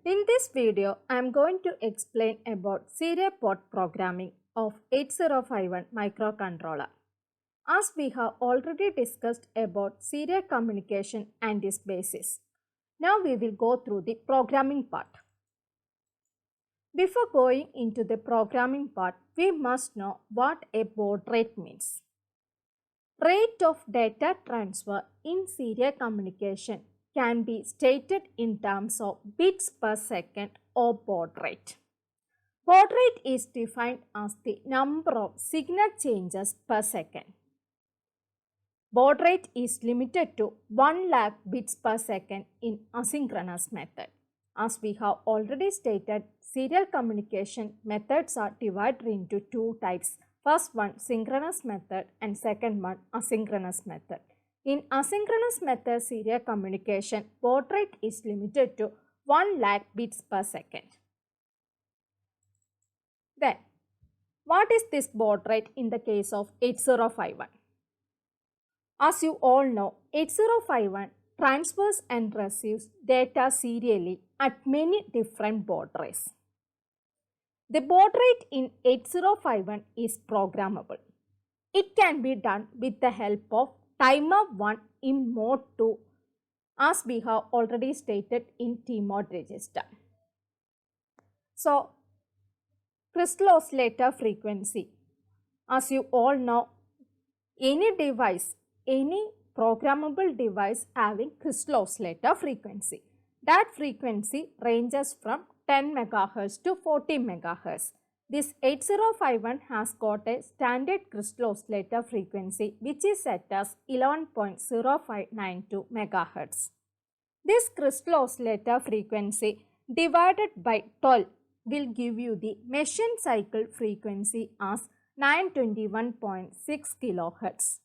In this video, I am going to explain about serial port programming of 8051 microcontroller. As we have already discussed about serial communication and its basis, now we will go through the programming part. Before going into the programming part, we must know what a baud rate means. Rate of data transfer in serial communication can be stated in terms of bits per second or baud rate. Baud rate is defined as the number of signal changes per second. Baud rate is limited to 1 lakh bits per second in asynchronous method. As we have already stated, serial communication methods are divided into two types. First one synchronous method and second one asynchronous method. In asynchronous method serial communication, baud rate is limited to 1 lakh bits per second. Then, what is this baud rate in the case of 8051? As you all know, 8051 transfers and receives data serially at many different baud rates. The baud rate in 8051 is programmable. It can be done with the help of timer 1 in mode 2 as we have already stated in T-mode register. So, crystal oscillator frequency. As you all know, any device, any programmable device having crystal oscillator frequency. That frequency ranges from 10 MHz to 40 MHz. This 8051 has got a standard crystal oscillator frequency which is set as 11.0592 MHz. This crystal oscillator frequency divided by 12 will give you the machine cycle frequency as 921.6 kHz.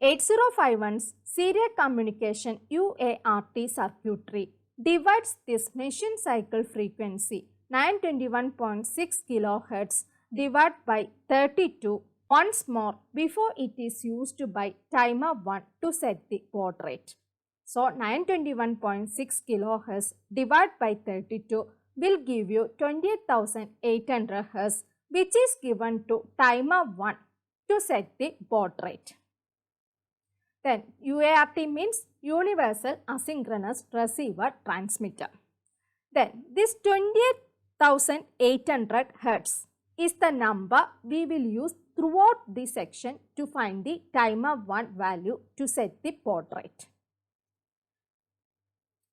8051's serial communication UART circuitry divides this machine cycle frequency 921.6 kHz divided by 32 once more before it is used by timer 1 to set the baud rate. So, 921.6 kHz divided by 32 will give you 28,800 Hz which is given to timer 1 to set the baud rate. Then UART means Universal Asynchronous Receiver Transmitter. Then this 28,800 Hz is the number we will use throughout the section to find the timer 1 value to set the baud rate.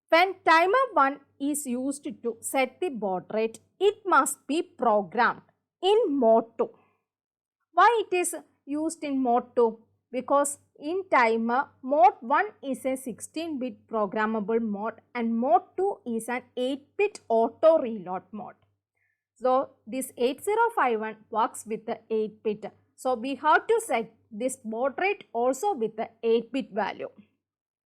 When timer 1 is used to set the baud rate, it must be programmed in mode 2. Why it is used in mode 2? Because in timer, mode 1 is a 16-bit programmable mode and mode 2 is an 8-bit auto reload mode. So, this 8051 works with the 8-bit. So, we have to set this baud rate also with the 8-bit value.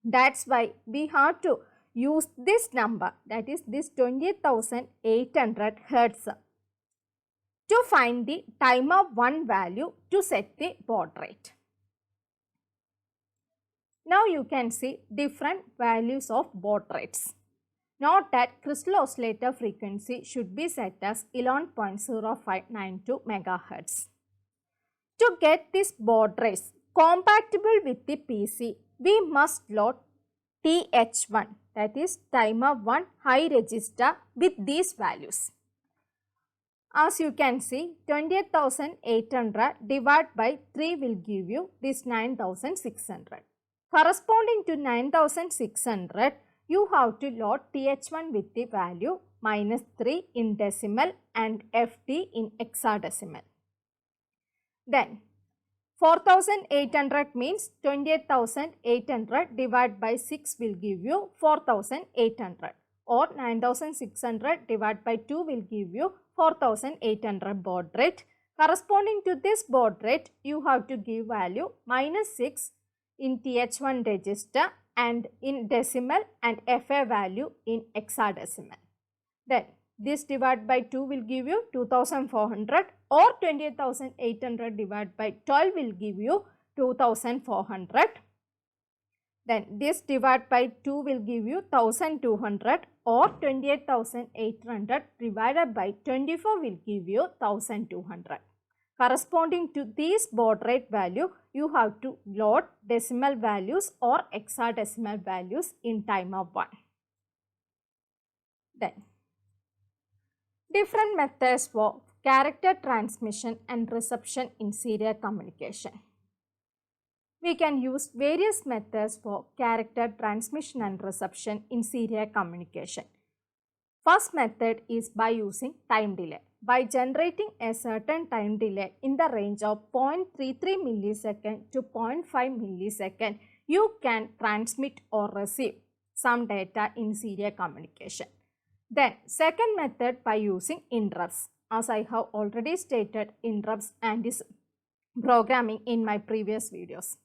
That's why we have to use this number, that is this 28,800 Hz to find the timer 1 value to set the baud rate. Now you can see different values of baud rates. Note that crystal oscillator frequency should be set as 11.0592 MHz. To get this baud rates compatible with the PC, we must load TH1, that is timer 1 high register with these values. As you can see, 28,800 divided by 3 will give you this 9,600. Corresponding to 9,600, you have to load TH1 with the value -3 in decimal and FD in hexadecimal. Then 4,800 means 28,800 divided by 6 will give you 4,800 or 9,600 divided by 2 will give you 4,800 baud rate. Corresponding to this baud rate, you have to give value -6 in TH1 register and in decimal and FA value in hexadecimal. Then this divided by 2 will give you 2,400 or 28,800 divided by 12 will give you 2,400. Then this divided by 2 will give you 1200 or 28,800 divided by 24 will give you 1200. Corresponding to this baud rate value, you have to load decimal values or hexadecimal values in timer 1. Then, different methods for character transmission and reception in serial communication. We can use various methods for character transmission and reception in serial communication. First method is by using time delay. By generating a certain time delay in the range of 0.33 millisecond to 0.5 millisecond, you can transmit or receive some data in serial communication. Then, second method by using interrupts. As I have already stated interrupts and its programming in my previous videos.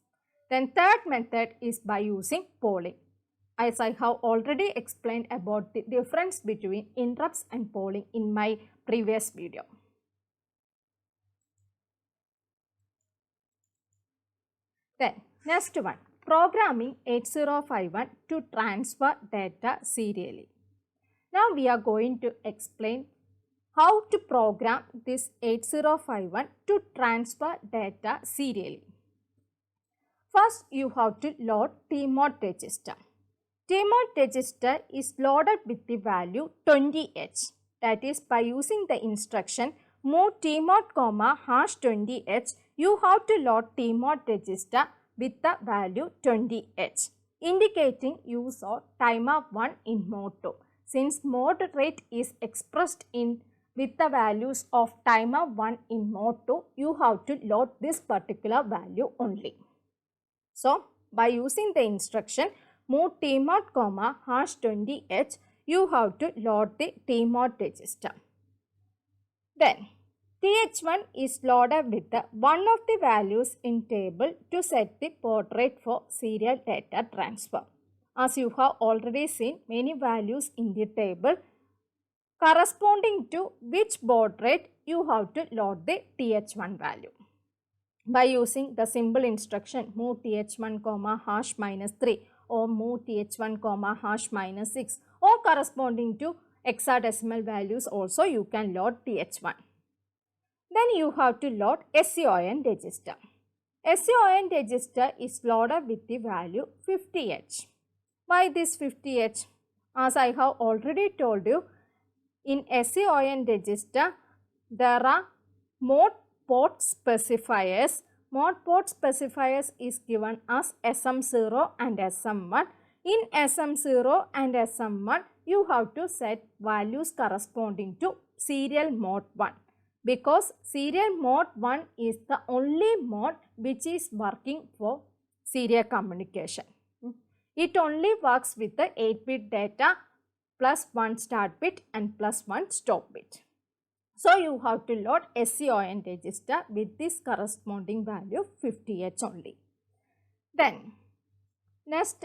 Then third method is by using polling. As I have already explained about the difference between interrupts and polling in my previous video. Then next one, programming 8051 to transfer data serially. Now we are going to explain how to program this 8051 to transfer data serially. First, you have to load TMOD register. TMOD register is loaded with the value 20H. That is, by using the instruction move TMOD, #20H, you have to load TMOD register with the value 20H, indicating use of timer 1 in mode 2. Since mode rate is expressed in with the values of timer 1 in mode 2, you have to load this particular value only. So, by using the instruction move TMOD, #20H, you have to load the TMOD register. Then, TH1 is loaded with the one of the values in table to set the baud rate for serial data transfer. As you have already seen many values in the table, corresponding to which baud rate you have to load the TH1 value. By using the simple instruction move TH1, #-3 or move TH1, #-6 or corresponding to hexadecimal values also you can load TH1. Then you have to load SCON register. SCON register is loaded with the value 50H. Why this 50H? As I have already told you, in SCON register there are mode port specifiers. Mode port specifiers is given as SM0 and SM1. In SM0 and SM1, you have to set values corresponding to serial mode 1. Because serial mode 1 is the only mode which is working for serial communication. It only works with the 8-bit data plus 1 start bit and plus 1 stop bit. So, you have to load SCON register with this corresponding value 50H only. Then, next,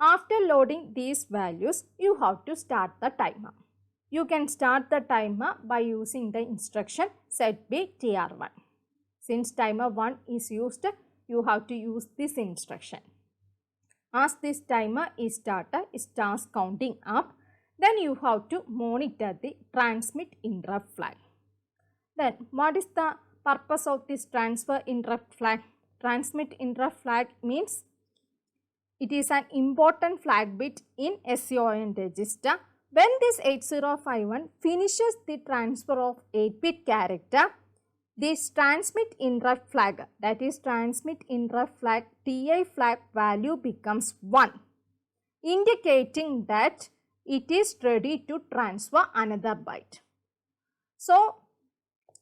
after loading these values, you have to start the timer. You can start the timer by using the instruction setB TR1. Since timer 1 is used, you have to use this instruction. As this timer is started, it starts counting up. Then you have to monitor the transmit interrupt flag. Then what is the purpose of this transfer interrupt flag? Transmit interrupt flag means it is an important flag bit in SCON register. When this 8051 finishes the transfer of 8-bit character, this transmit interrupt flag, that is transmit interrupt flag TI flag value becomes 1, indicating that it is ready to transfer another byte. So,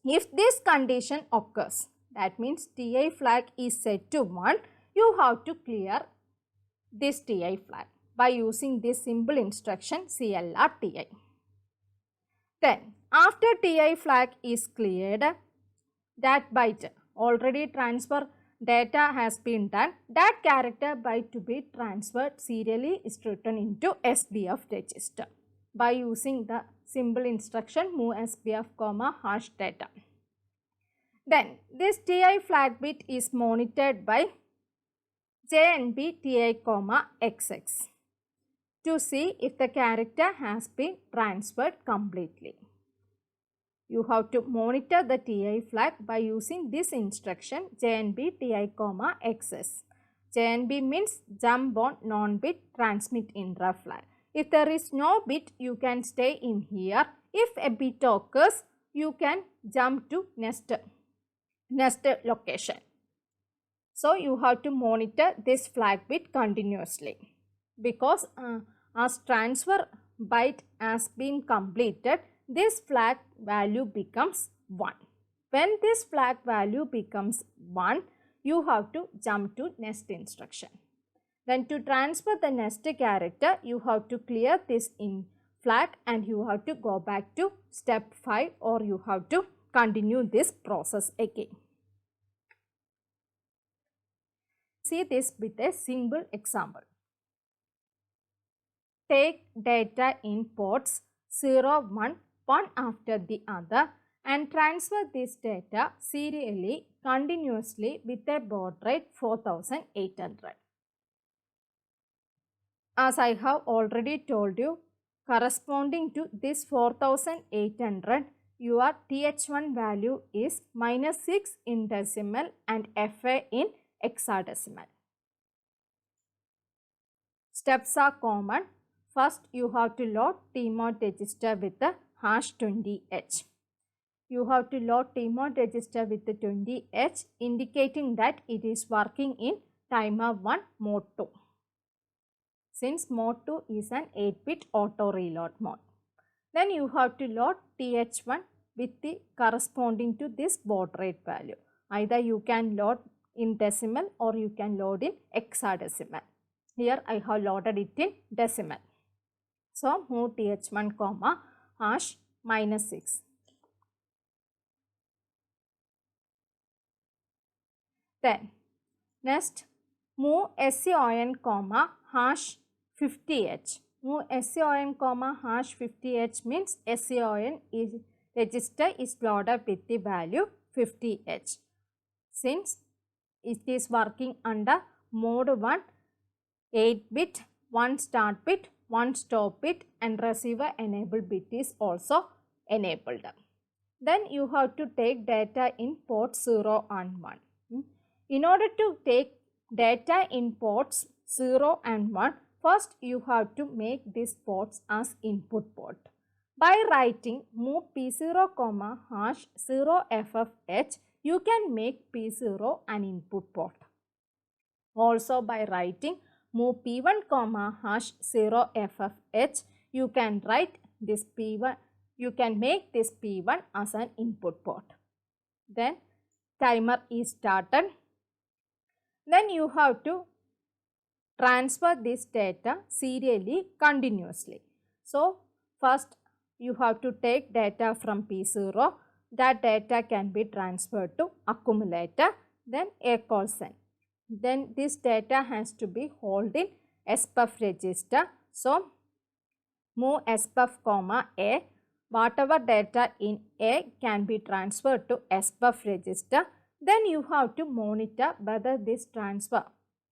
if this condition occurs, that means TI flag is set to 1, you have to clear this TI flag by using this simple instruction CLR TI. Then, after TI flag is cleared, that byte already transfer data has been done, that character byte to be transferred serially is written into SBF register by using the simple instruction move SBF, #data. Then this TI flag bit is monitored by JNB TI, XX to see if the character has been transferred completely. You have to monitor the TI flag by using this instruction JNB TI, XS. JNB means jump on non-bit transmit interrupt flag. If there is no bit, you can stay in here. If a bit occurs, you can jump to next location. So you have to monitor this flag bit continuously, because as transfer byte has been completed, this flag value becomes 1. When this flag value becomes 1, you have to jump to next instruction. Then to transfer the next character, you have to clear this in flag and you have to go back to step 5, or you have to continue this process again. See this with a simple example. Take data in ports 0, 1, one after the other and transfer this data serially continuously with a baud rate 4800. As I have already told you, corresponding to this 4800, your TH1 value is -6 in decimal and FA in hexadecimal. Steps are common. First, you have to load TMOD register with the #20H. You have to load TMOD register with the 20H, indicating that it is working in timer 1 mode 2. Since mode 2 is an 8-bit auto reload mode. Then you have to load TH1 with the corresponding to this baud rate value. Either you can load in decimal or you can load in hexadecimal. Here I have loaded it in decimal. So move TH1, #-6. Then next move SCON, #50H. Move SCON, #50H means SCON register is loaded with the value 50H. Since it is working under mode 1, 8-bit, 1 start bit, 1 stop bit and receiver enable bit is also enabled. Then you have to take data in port 0 and 1. In order to take data in ports 0 and 1, first you have to make these ports as input port. By writing move P0, #0FFH, you can make P0 an input port. Also by writing move P1, #0FFH, you can write this P1, you can make this P1 as an input port. Then timer is started. Then you have to transfer this data serially continuously. So first you have to take data from P0. That data can be transferred to accumulator, then ACALL send. Then this data has to be held in SPUF register. So move SPUF, A. Whatever data in A can be transferred to SPUF register. Then you have to monitor whether this transfer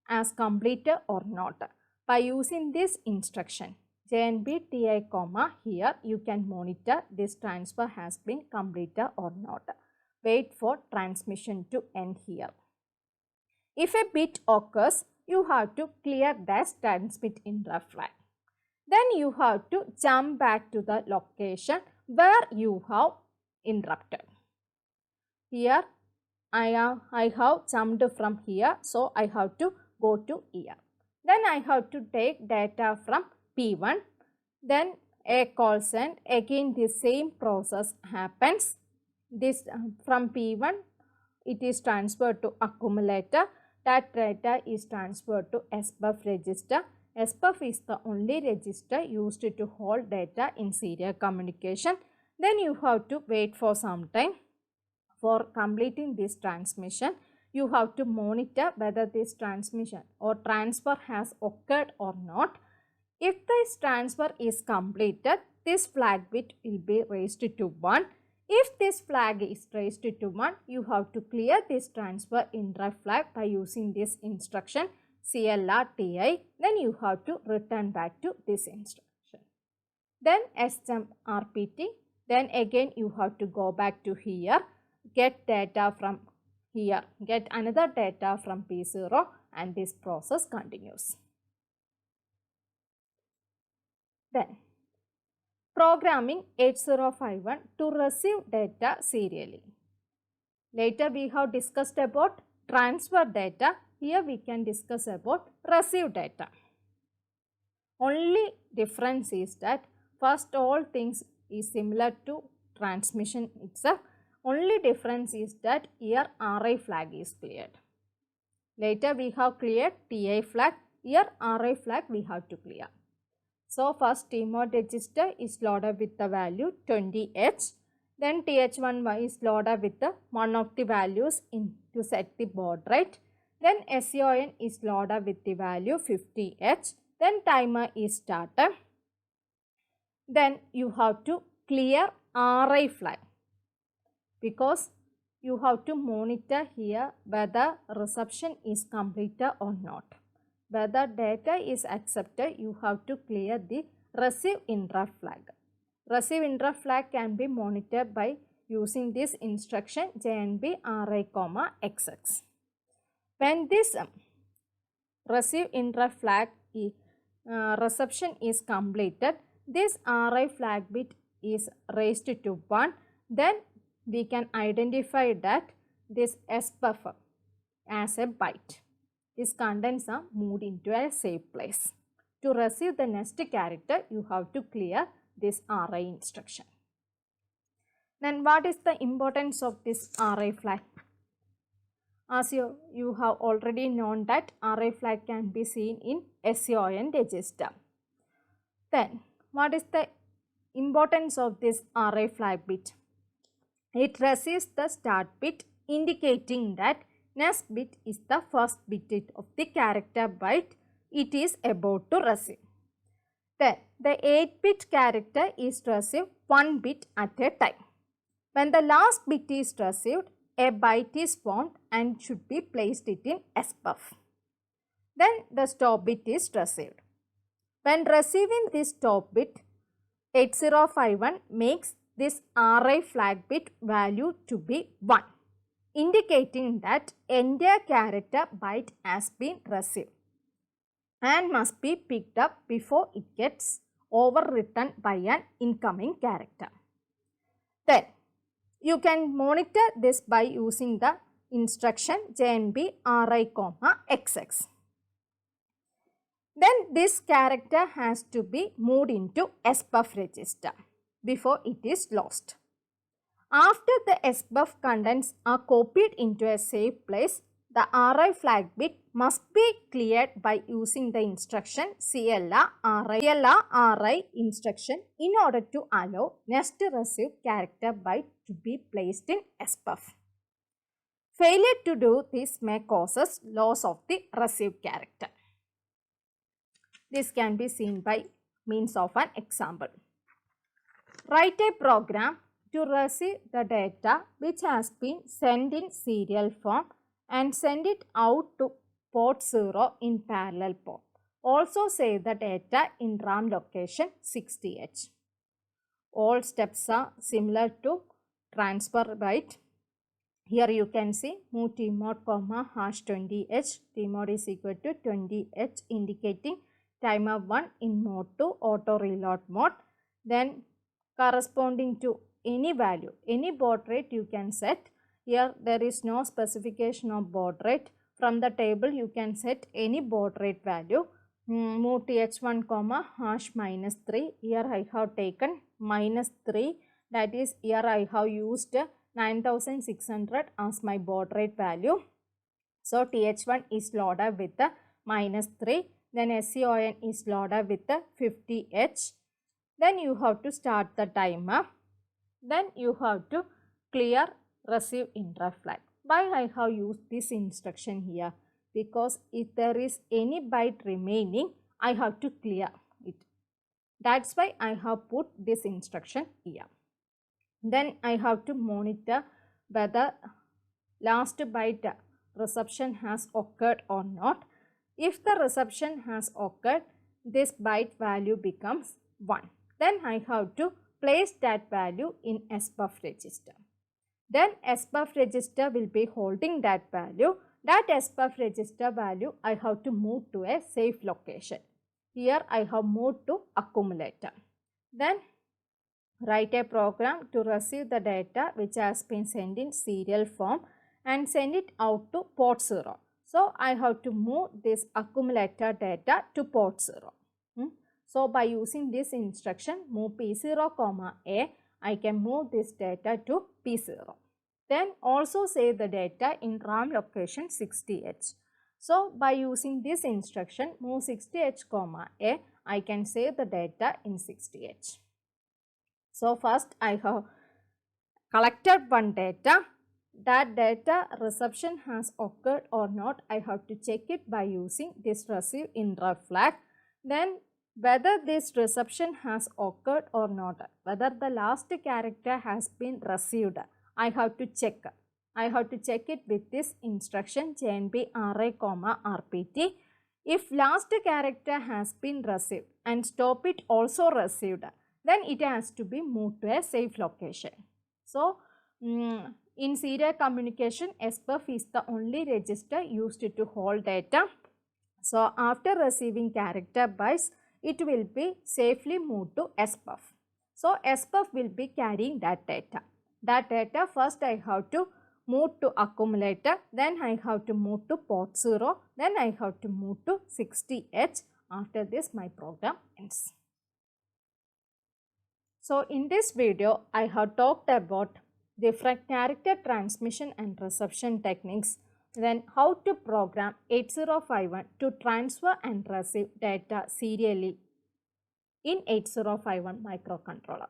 as completed or not by using this instruction JNB TI, here you can monitor this transfer has been completed or not. Wait for transmission to end here. If a bit occurs, you have to clear the transmit interrupt flag. Then you have to jump back to the location where you have interrupted. Here I have jumped from here, so I have to go to here. Then I have to take data from P1. Then ACALL send. Again the same process happens. This from P1 it is transferred to accumulator. That data is transferred to SPUF register. SPUF is the only register used to hold data in serial communication. Then you have to wait for some time. For completing this transmission, you have to monitor whether this transmission or transfer has occurred or not. If this transfer is completed, this flag bit will be raised to 1. If this flag is raised to 1, you have to clear this transfer interrupt flag by using this instruction CLR TI, then you have to return back to this instruction. Then SMRPT, then again you have to go back to here, get data from here, get another data from P0, and this process continues. Then programming 8051 to receive data serially. Later we have discussed about transfer data. Here we can discuss about receive data. Only difference is that first all things is similar to transmission itself. Only difference is that here RI flag is cleared. Later we have cleared TI flag. Here RI flag we have to clear. So first TMOD register is loaded with the value 20H. Then TH1 is loaded with the one of the values to set the baud rate. Then SCON is loaded with the value 50H. Then timer is started. Then you have to clear RI flag because you have to monitor here whether reception is completed or not. Whether data is accepted, you have to clear the receive interrupt flag. Receive interrupt flag can be monitored by using this instruction JNB RI, XX. When this receive interrupt flag reception is completed, this RI flag bit is raised to 1. Then we can identify that this SBuffer as a byte. These contents are moved into a safe place. To receive the next character, you have to clear this RI instruction. Then what is the importance of this RI flag? As you have already known that RI flag can be seen in SCON register. Then what is the importance of this RI flag bit? It receives the start bit indicating that next bit is the first bit of the character byte it is about to receive. Then the 8-bit character is received 1 bit at a time. When the last bit is received, a byte is formed and should be placed in SBUF. Then the stop bit is received. When receiving this stop bit, 8051 makes this RI flag bit value to be 1, indicating that entire character byte has been received and must be picked up before it gets overwritten by an incoming character. Then you can monitor this by using the instruction JNB RI, XX. Then this character has to be moved into SBUF register before it is lost. After the SBUF contents are copied into a safe place, the RI flag bit must be cleared by using the instruction CLR RI instruction in order to allow next received character byte to be placed in SBUF. Failure to do this may cause loss of the received character. This can be seen by means of an example. Write a program to receive the data which has been sent in serial form and send it out to port 0 in parallel port. Also save the data in RAM location 60H. All steps are similar to transfer byte. Here you can see move tmod, #20H. Tmod is equal to 20H, indicating timer 1 in mode 2 auto reload mode. Then corresponding to any value, any baud rate you can set. Here there is no specification of baud rate. From the table you can set any baud rate value. Move th1, #-3. Here I have taken -3. That is, here I have used 9600 as my baud rate value. So th1 is loaded with the -3. Then SCON is loaded with the 50H. Then you have to start the timer. Then you have to clear receive interrupt flag. Why I have used this instruction here? Because if there is any byte remaining, I have to clear it. That's why I have put this instruction here. Then I have to monitor whether last byte reception has occurred or not. If the reception has occurred, this byte value becomes 1. Then I have to place that value in SBUF register. Then SBUF register will be holding that value. That SBUF register value I have to move to a safe location. Here I have moved to accumulator. Then write a program to receive the data which has been sent in serial form and send it out to port 0. So I have to move this accumulator data to port 0. So by using this instruction move P0 comma A, I can move this data to P0. Then also save the data in RAM location 60H. So by using this instruction move 60H comma A, I can save the data in 60H. So first I have collected one data. That data reception has occurred or not, I have to check it by using this receive interrupt flag. Then whether this reception has occurred or not, whether the last character has been received, I have to check. I have to check it with this instruction JNB RA, RPT. If last character has been received and stop it also received, then it has to be moved to a safe location. So, in serial communication, SBUF is the only register used to hold data. So, after receiving character bytes, it will be safely moved to SBUF. So, SBUF will be carrying that data. That data first I have to move to accumulator, then I have to move to port 0, then I have to move to 60H. After this my program ends. So, in this video, I have talked about different character transmission and reception techniques, then how to program 8051 to transfer and receive data serially in 8051 microcontroller.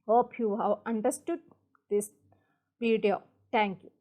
Hope you have understood this video. Thank you.